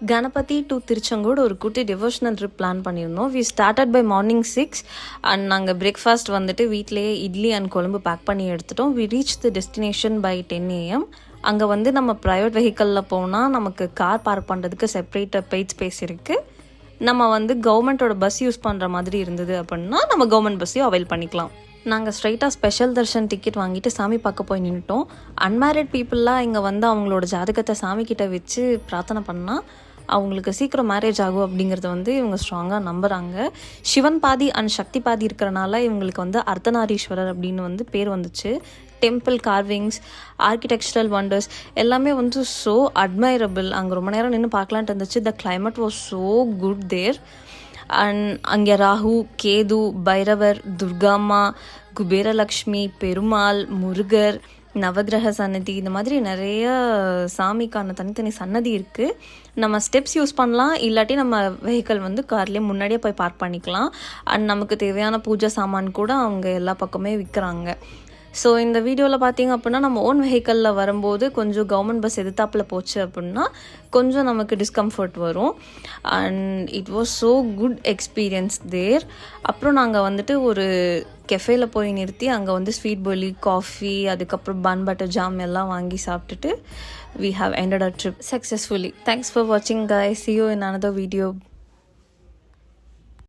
Ganapathi to Tiruchengode ஒரு குட்டி devotional trip plan பண்ணியிருந்தோம். We started by morning 6 and நாங்கள் பிரேக்ஃபாஸ்ட் வந்துட்டு வீட்டிலேயே இட்லி அண்ட் குழம்பு பேக் பண்ணி எடுத்துட்டோம். We reach the destination by 10 AM. அங்கே வந்து நம்ம ப்ரைவேட் வெஹிக்கிளில் போனால் நமக்கு கார் பார்க் பண்ணுறதுக்கு செப்பரேட் பெய்ட் ஸ்பேஸ் இருக்குது. நம்ம வந்து கவர்மெண்ட்டோட பஸ் யூஸ் பண்ணுற மாதிரி இருந்தது அப்படின்னா நம்ம கவர்மெண்ட் பஸ்ஸையும் அவைல் பண்ணிக்கலாம். நாங்கள் ஸ்ட்ரைட்டாக ஸ்பெஷல் தர்ஷன் டிக்கெட் வாங்கிட்டு சாமி பார்க்க போய் நின்றுட்டோம். அன்மேரிட் பீப்புளெலாம் இங்கே வந்து அவங்களோட ஜாதகத்தை சாமிக்கிட்ட வச்சு பிரார்த்தனை பண்ணால் அவங்களுக்கு சீக்கிரம் மேரேஜ் ஆகும் அப்படிங்கிறத வந்து இவங்க ஸ்ட்ராங்காக நம்புகிறாங்க. சிவன் பாதி அண்ட் சக்தி பாதி இருக்கிறனால இவங்களுக்கு வந்து அர்த்தநாரீஸ்வரர் அப்படின்னு வந்து பேர் வந்துச்சு. டெம்பிள் கார்விங்ஸ், ஆர்கிடெக்சரல் வண்டர்ஸ் எல்லாமே வந்து ஸோ அட்மைரபிள். அங்கே ரொம்ப நேரம் நின்று பார்க்கலான்ட்டு இருந்துச்சு. The climate was so good there. And அங்கே ராகு, கேது, பைரவர், துர்காம்மா, குபேரலக்ஷ்மி, பெருமாள், முருகர், நவகிரக சன்னதி, இந்த மாதிரி நிறைய சாமிக்கான தனித்தனி சன்னதி இருக்குது. நம்ம ஸ்டெப்ஸ் யூஸ் பண்ணலாம், இல்லாட்டி நம்ம வெஹிக்கிள் வந்து கார்லேயே முன்னாடியே போய் பார்க் பண்ணிக்கலாம். அண்ட் நமக்கு தேவையான பூஜை சாமான் கூட அவங்க எல்லா பக்கமே விற்கிறாங்க. ஸோ இந்த வீடியோவில் பார்த்தீங்க அப்படின்னா நம்ம ஓன் வெஹிக்கிளில் வரும்போது கொஞ்சம் கவர்மெண்ட் பஸ் எதிர்த்தாப்பில் போச்சு அப்படின்னா கொஞ்சம் நமக்கு டிஸ்கம்ஃபர்ட் வரும். And it was so good experience there. அப்புறம் நாங்கள் வந்துட்டு ஒரு கெஃபேல போய் நிறுத்தி அங்கே வந்து ஸ்வீட் பொலி, காஃபி, அதுக்கப்புறம் பன் பட்டர் ஜாம் எல்லாம் வாங்கி சாப்பிட்டுட்டு we have ended our trip successfully. Thanks for watching guys. See you in another video.